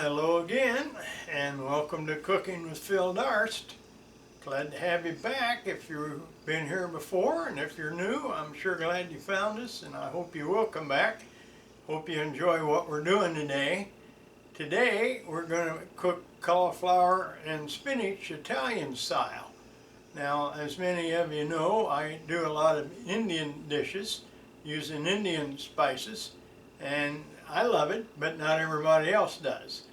Hello again, and welcome to Cooking with Phil Darst. Glad to have you back if you've been here before, and if you're new, I'm sure glad you found us, and I hope you will come back. Hope you enjoy what we're doing today. Today, we're going to cook cauliflower and spinach Italian style. Now, as many of you know, I do a lot of Indian dishes using Indian spices, and I love it, but not everybody else does.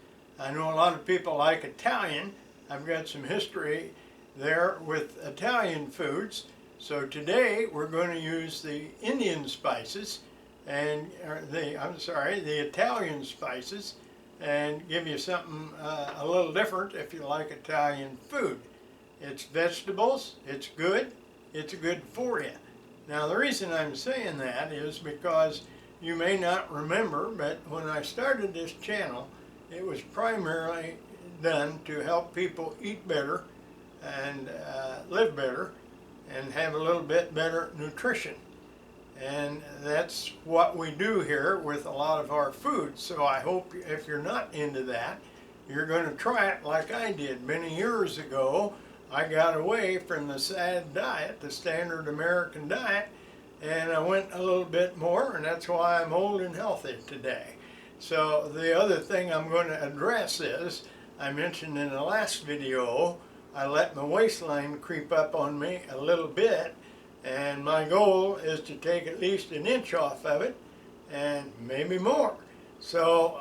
I know a lot of people like Italian. I've got some history there with Italian foods. So today we're going to use the Indian spices and the Italian spices, and give you something a little different if you like Italian food. It's vegetables, it's good for you. Now the reason I'm saying that is because you may not remember, but when I started this channel, it was primarily done to help people eat better and live better and have a little bit better nutrition. And that's what we do here with a lot of our food. So I hope if you're not into that, you're going to try it like I did. Many years ago, I got away from the SAD diet, the standard American diet, and I went a little bit more, and that's why I'm old and healthy today. So the other thing I'm going to address is, I mentioned in the last video, I let my waistline creep up on me a little bit, and my goal is to take at least an inch off of it, and maybe more. So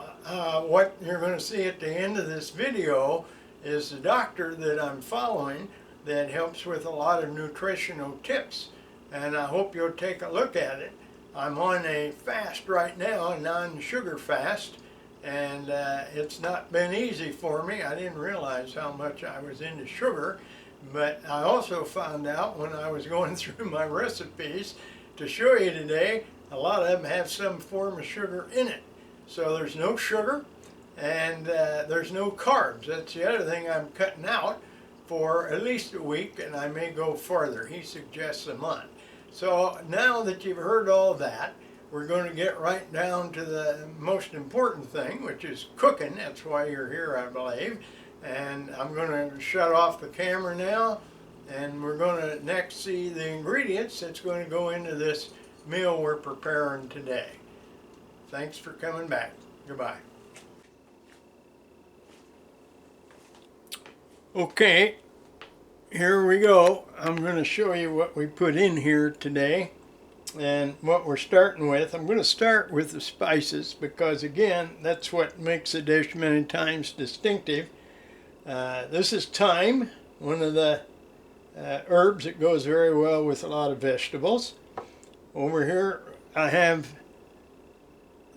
what you're going to see at the end of this video is the doctor that I'm following that helps with a lot of nutritional tips, and I hope you'll take a look at it. I'm on a fast right now, a non-sugar fast, and it's not been easy for me. I didn't realize how much I was into sugar, but I also found out when I was going through my recipes to show you today, a lot of them have some form of sugar in it. So there's no sugar, and there's no carbs. That's the other thing I'm cutting out for at least a week, and I may go farther. He suggests a month. So now that you've heard all that, we're going to get right down to the most important thing, which is cooking. That's why you're here, I believe. And I'm going to shut off the camera now, and we're going to next see the ingredients that's going to go into this meal we're preparing today. Thanks for coming back. Goodbye. Okay. Here we go. I'm going to show you what we put in here today and what we're starting with. I'm going to start with the spices because, again, that's what makes a dish many times distinctive. This is thyme, one of the herbs that goes very well with a lot of vegetables. Over here I have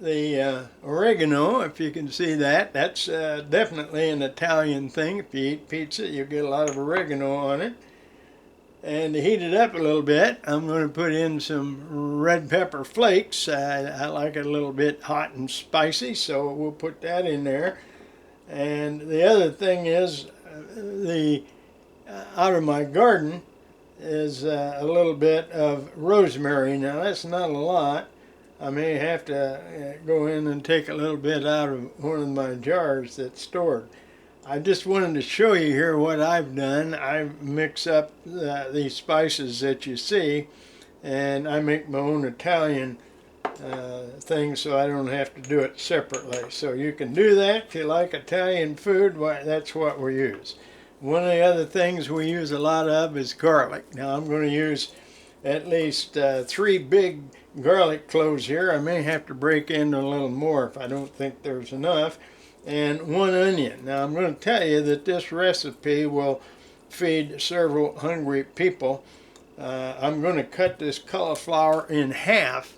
the oregano, if you can see that. That's definitely an Italian thing. If you eat pizza, you get a lot of oregano on it. And to heat it up a little bit, I'm going to put in some red pepper flakes. I like it a little bit hot and spicy, so we'll put that in there. And the other thing is, out of my garden is a little bit of rosemary. Now that's not a lot. I may have to go in and take a little bit out of one of my jars that's stored. I just wanted to show you here what I've done. I mix up these spices that you see, and I make my own Italian thing so I don't have to do it separately. So you can do that if you like Italian food. That's what we use. One of the other things we use a lot of is garlic. Now I'm going to use at least 3 big garlic cloves here. I may have to break into a little more if I don't think there's enough. And 1 onion. Now I'm going to tell you that this recipe will feed several hungry people. I'm going to cut this cauliflower in half.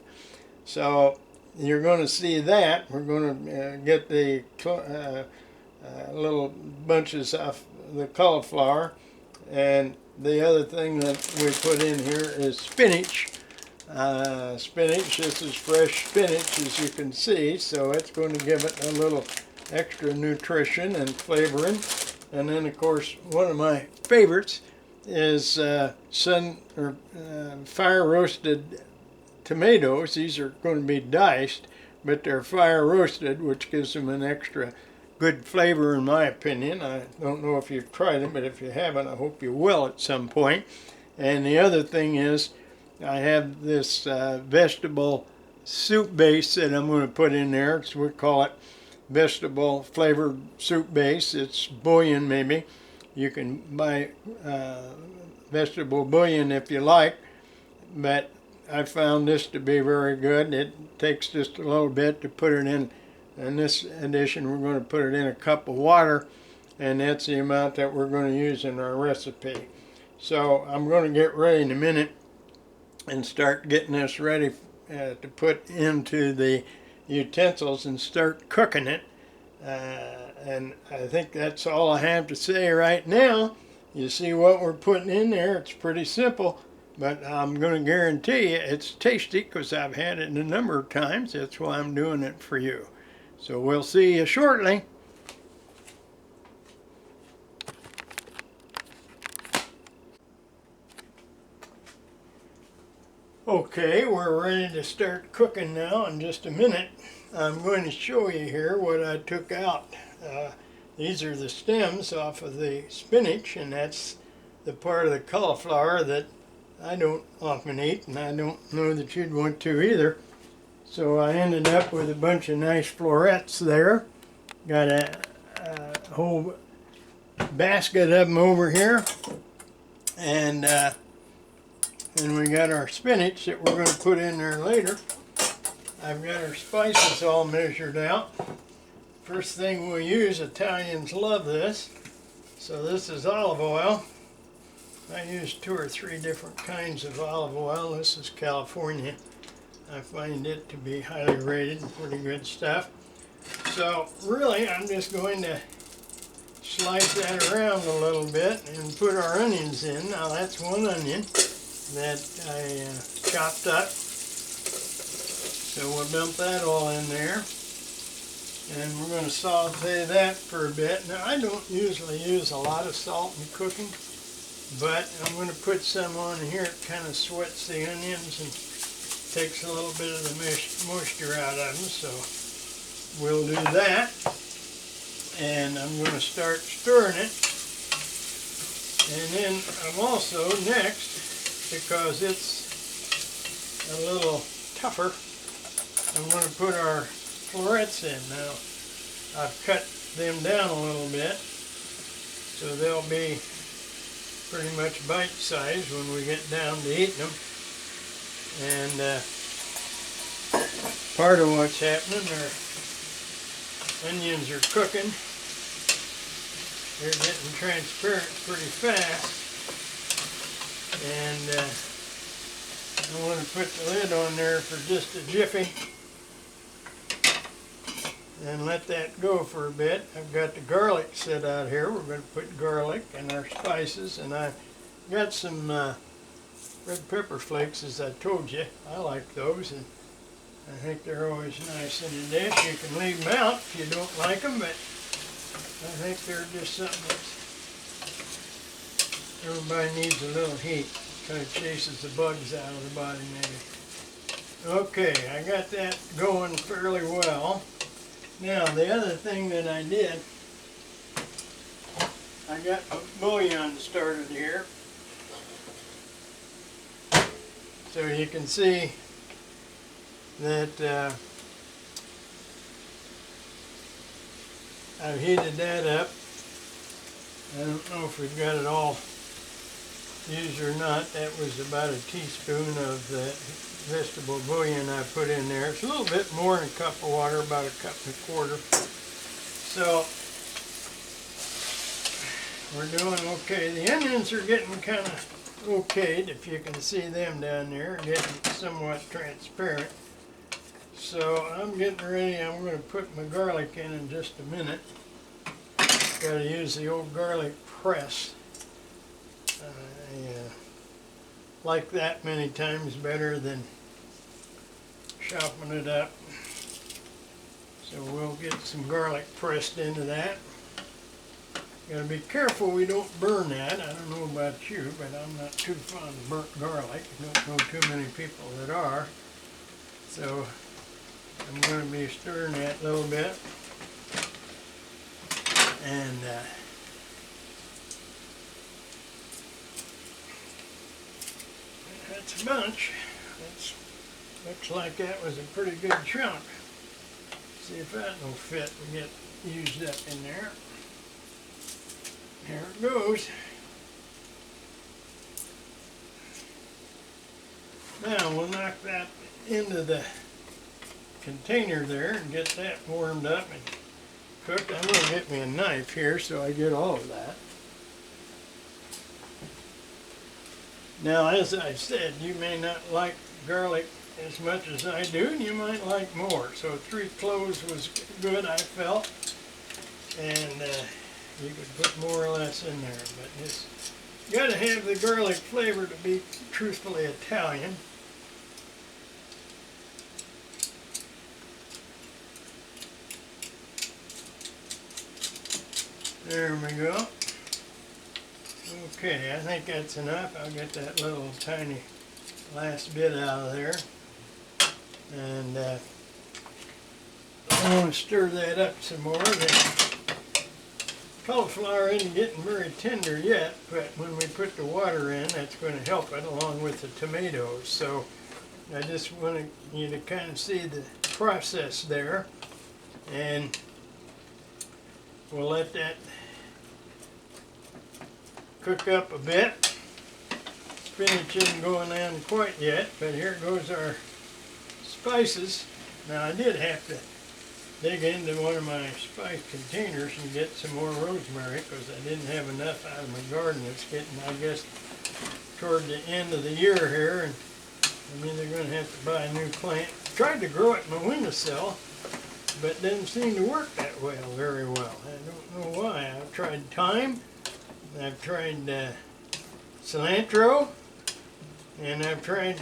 So you're going to see that. We're going to get the little bunches of the cauliflower. And the other thing that we put in here is spinach. Spinach, this is fresh spinach as you can see, so it's going to give it a little extra nutrition and flavoring. And then of course one of my favorites is fire roasted tomatoes. These are going to be diced, but they're fire roasted, which gives them an extra good flavor in my opinion. I don't know if you've tried it, but if you haven't, I hope you will at some point. And the other thing is, I have this vegetable soup base that I'm going to put in there. We call it vegetable flavored soup base. It's bouillon maybe. You can buy vegetable bouillon if you like, but I found this to be very good. It takes just a little bit to put it in. In this edition, we're going to put it in a cup of water, and that's the amount that we're going to use in our recipe. So I'm going to get ready in a minute and start getting this ready to put into the utensils and start cooking it. And I think that's all I have to say right now. You see what we're putting in there. It's pretty simple, but I'm going to guarantee you it's tasty because I've had it a number of times. That's why I'm doing it for you. So we'll see you shortly. Okay, we're ready to start cooking now in just a minute. I'm going to show you here what I took out. These are the stems off of the spinach, and that's the part of the cauliflower that I don't often eat, and I don't know that you'd want to either. So I ended up with a bunch of nice florets there. Got a whole basket of them over here, and then we got our spinach that we're going to put in there later. I've got our spices all measured out. First thing we'll use, Italians love this. So this is olive oil. I use 2 or 3 different kinds of olive oil. This is California. I find it to be highly rated and pretty good stuff. So really I'm just going to slice that around a little bit and put our onions in. Now that's 1 onion that I chopped up. So we'll dump that all in there. And we're going to saute that for a bit. Now I don't usually use a lot of salt in cooking, but I'm going to put some on here. It kind of sweats the onions and takes a little bit of the moisture out of them. So we'll do that. And I'm going to start stirring it. And then I'm also next, because it's a little tougher, I'm going to put our florets in. Now, I've cut them down a little bit, so they'll be pretty much bite-sized when we get down to eating them. And part of what's happening, our onions are cooking. They're getting transparent pretty fast. And I want to put the lid on there for just a jiffy and let that go for a bit. I've got the garlic set out here. We're going to put garlic and our spices, and I've got some red pepper flakes, as I told you. I like those, and I think they're always nice in a dish. You can leave them out if you don't like them, but I think they're just something that everybody needs a little heat. Kind of chases the bugs out of the body maybe. Okay, I got that going fairly well. Now the other thing that I did, I got my bouillon started here. So you can see that I've heated that up. I don't know if we've got it all used or not. That was about a teaspoon of the vegetable bouillon I put in there. It's a little bit more than a cup of water, about 1.25 cups. So we're doing okay. The onions are getting kind of okayed, if you can see them down there, getting somewhat transparent. So I'm getting ready. I'm going to put my garlic in just a minute. Got to use the old garlic press. I like that many times better than chopping it up. So we'll get some garlic pressed into that. Got to be careful we don't burn that. I don't know about you, but I'm not too fond of burnt garlic. I don't know too many people that are. So I'm going to be stirring that a little bit. And that's a bunch. Looks like that was a pretty good chunk. See if that will fit and get used up in there. There it goes. Now we'll knock that into the container there and get that warmed up and cooked. I'm going to get me a knife here so I get all of that. Now, as I said, you may not like garlic as much as I do, and you might like more. So 3 cloves was good, I felt, and you could put more or less in there. But it's got to have the garlic flavor to be truthfully Italian. There we go. Okay, I think that's enough. I'll get that little tiny last bit out of there. And I want to stir that up some more. The cauliflower isn't getting very tender yet, but when we put the water in, that's going to help it along with the tomatoes. So I just want you to kind of see the process there. And we'll let that cook up a bit. Spinach isn't going down quite yet, but here goes our spices. Now I did have to dig into one of my spice containers and get some more rosemary because I didn't have enough out of my garden. It's getting, I guess, toward the end of the year here, and I mean they're going to have to buy a new plant. Tried to grow it in my windowsill, but it didn't seem to work that well, very well. I don't know why. I've tried thyme, I've tried cilantro, and I've tried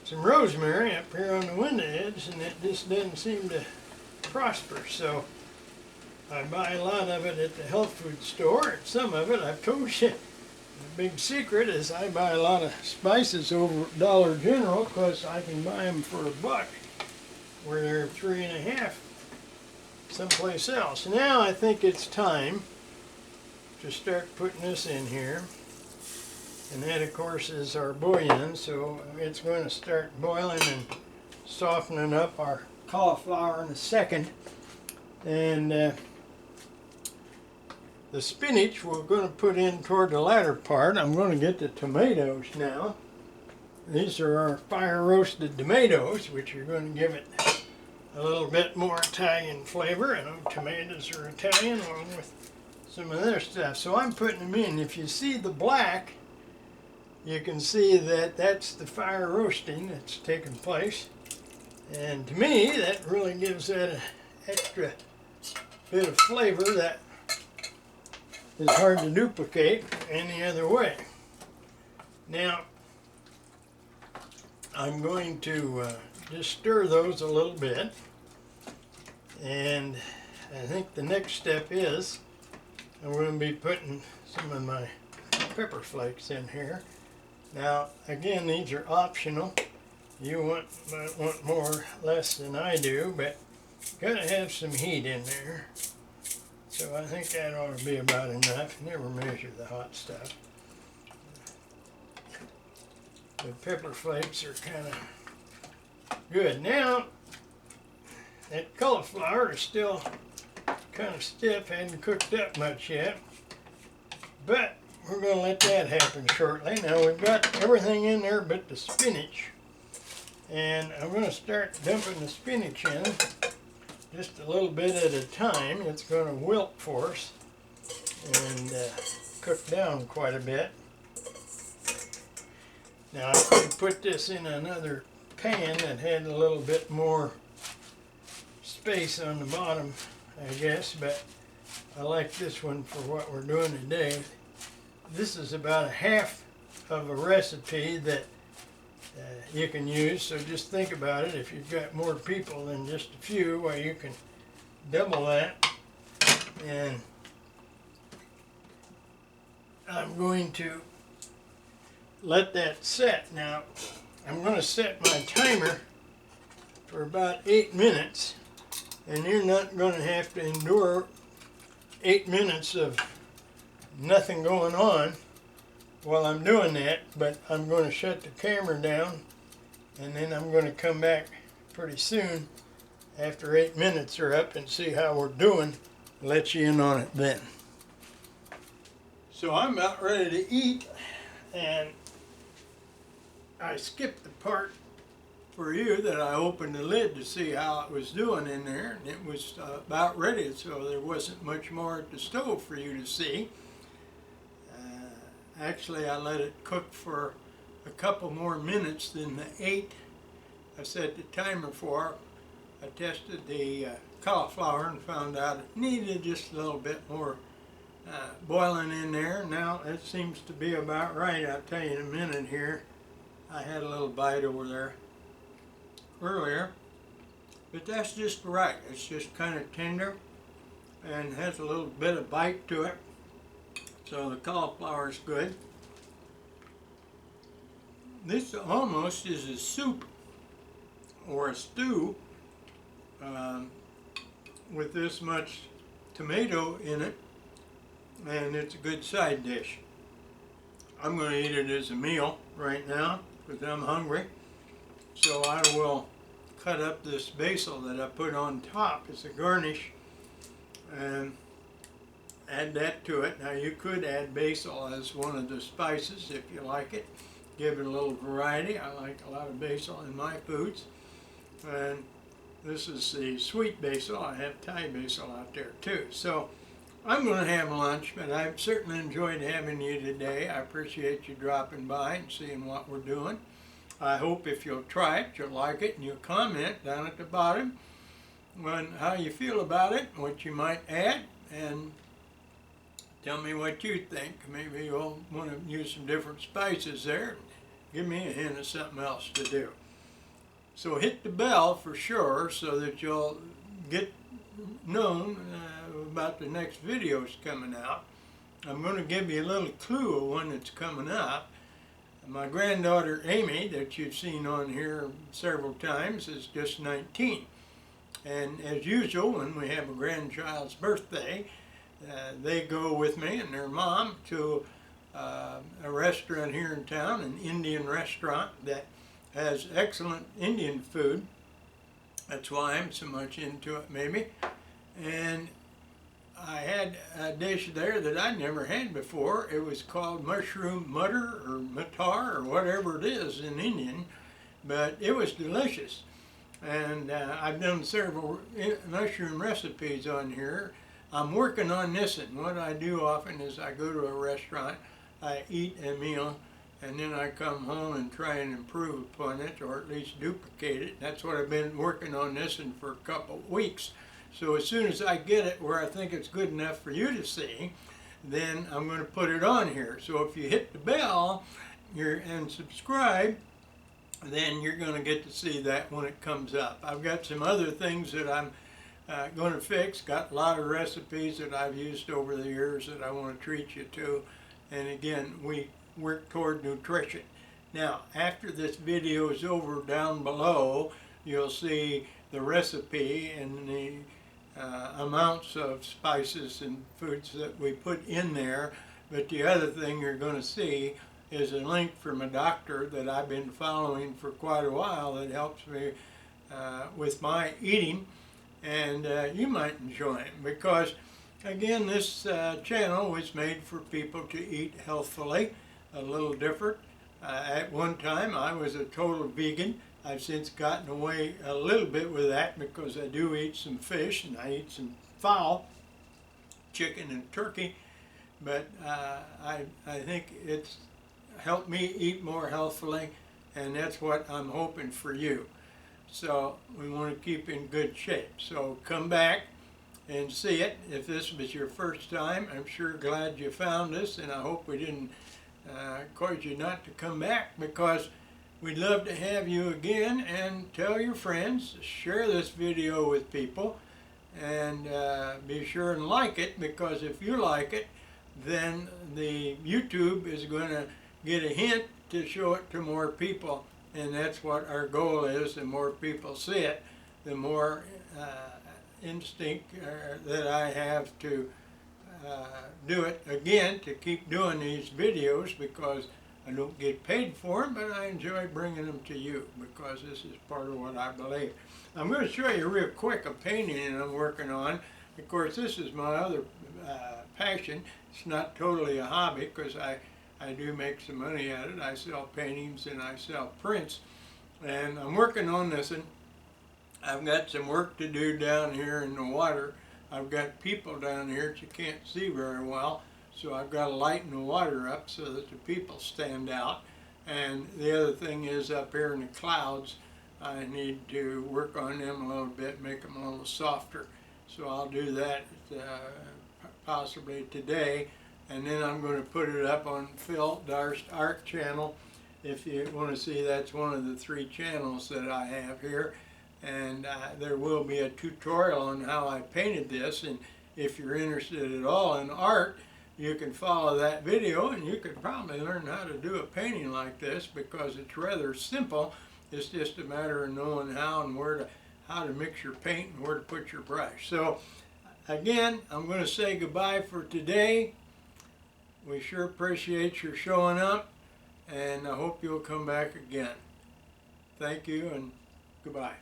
some rosemary up here on the window edge, and it just doesn't seem to prosper. So I buy a lot of it at the health food store, and some of it, I've told you, the big secret is I buy a lot of spices over at Dollar General because I can buy them for $1, where they're $3.50 someplace else. Now I think it's time to start putting this in here. And that, of course, is our bouillon, so it's going to start boiling and softening up our cauliflower in a second. And the spinach we're going to put in toward the latter part. I'm going to get the tomatoes now. These are our fire-roasted tomatoes, which are going to give it a little bit more Italian flavor. I know tomatoes are Italian along with some of their stuff. So I'm putting them in. If you see the black, you can see that that's the fire roasting that's taking place. And to me, that really gives that an extra bit of flavor that is hard to duplicate any other way. Now, I'm going to just stir those a little bit. And I think the next step is I'm going to be putting some of my pepper flakes in here. Now, again, these are optional. You might want more, less than I do, but got to have some heat in there. So I think that ought to be about enough. Never measure the hot stuff. The pepper flakes are kind of good. Now, that cauliflower is still kind of stiff, hadn't cooked up much yet, but we're going to let that happen shortly. Now we've got everything in there but the spinach, and I'm going to start dumping the spinach in just a little bit at a time. It's going to wilt for us and cook down quite a bit. Now I could have put this in another pan that had a little bit more space on the bottom, I guess, but I like this one for what we're doing today. This is about a half of a recipe that you can use, so just think about it. If you've got more people than just a few, well, you can double that. And I'm going to let that set. Now, I'm going to set my timer for about 8 minutes, and you're not going to have to endure 8 minutes of nothing going on while I'm doing that, but I'm going to shut the camera down and then I'm going to come back pretty soon after 8 minutes are up and see how we're doing. Let you in on it then. So I'm about ready to eat, and I skipped the part for you that I opened the lid to see how it was doing in there, and it was about ready, so there wasn't much more at the stove for you to see. Actually, I let it cook for a couple more minutes than the 8 I set the timer for. I tested the cauliflower and found out it needed just a little bit more boiling in there. Now it seems to be about right. I'll tell you in a minute here. I had a little bite over there earlier, but that's just right. It's just kind of tender and has a little bit of bite to it. So the cauliflower is good. This almost is a soup or a stew with this much tomato in it, and it's a good side dish. I'm going to eat it as a meal right now because I'm hungry. So I will cut up this basil that I put on top as a garnish and add that to it. Now you could add basil as one of the spices if you like it. Give it a little variety. I like a lot of basil in my foods. And this is the sweet basil. I have Thai basil out there too. So I'm going to have lunch, but I've certainly enjoyed having you today. I appreciate you dropping by and seeing what we're doing. I hope if you'll try it, you'll like it, and you'll comment down at the bottom on how you feel about it, what you might add, and tell me what you think. Maybe you'll want to use some different spices there. Give me a hint of something else to do. So hit the bell for sure so that you'll get known about the next videos coming out. I'm going to give you a little clue of when it's coming up. My granddaughter Amy, that you've seen on here several times, is just 19. And as usual, when we have a grandchild's birthday, they go with me and their mom to a restaurant here in town, an Indian restaurant that has excellent Indian food. That's why I'm so much into it, maybe. And I had a dish there that I'd never had before. It was called mushroom mutter or matar or whatever it is in Indian, but it was delicious. And I've done several mushroom recipes on here. I'm working on this, and what I do often is I go to a restaurant, I eat a meal, and then I come home and try and improve upon it, or at least duplicate it. That's what I've been working on this in for a couple of weeks. So as soon as I get it where I think it's good enough for you to see, then I'm going to put it on here. So if you hit the bell and subscribe, then you're going to get to see that when it comes up. I've got some other things that I'm going to fix. Got a lot of recipes that I've used over the years that I want to treat you to. And again, we work toward nutrition. Now, after this video is over, down below, you'll see the recipe and the amounts of spices and foods that we put in there. But the other thing you're going to see is a link from a doctor that I've been following for quite a while that helps me with my eating, and you might enjoy him because, again, this channel was made for people to eat healthfully, a little different. At one time I was a total vegan. I've since gotten away a little bit with that because I do eat some fish and I eat some fowl, chicken and turkey, but I think it's helped me eat more healthfully, and that's what I'm hoping for you. So we want to keep in good shape. So come back and see it. If this was your first time, I'm sure glad you found us, and I hope we didn't cause you not to come back, because we'd love to have you again. And tell your friends, share this video with people, and be sure and like it, because if you like it, then the YouTube is going to get a hint to show it to more people, and that's what our goal is. The more people see it, the more instinct that I have to do it again to keep doing these videos because I don't get paid for them, but I enjoy bringing them to you because this is part of what I believe. I'm going to show you real quick a painting I'm working on. Of course, this is my other passion. It's not totally a hobby because I do make some money at it. I sell paintings and I sell prints. And I'm working on this, and I've got some work to do down here in the water. I've got people down here that you can't see very well, so I've got to lighten the water up so that the people stand out. And the other thing is up here in the clouds, I need to work on them a little bit, make them a little softer. So I'll do that possibly today, and then I'm going to put it up on Phil Darst Art channel. If you want to see, that's one of the 3 channels that I have here, and there will be a tutorial on how I painted this. And if you're interested at all in art, you can follow that video and you could probably learn how to do a painting like this because it's rather simple. It's just a matter of knowing how and how to mix your paint and where to put your brush. So again, I'm going to say goodbye for today. We sure appreciate your showing up, and I hope you'll come back again. Thank you and goodbye.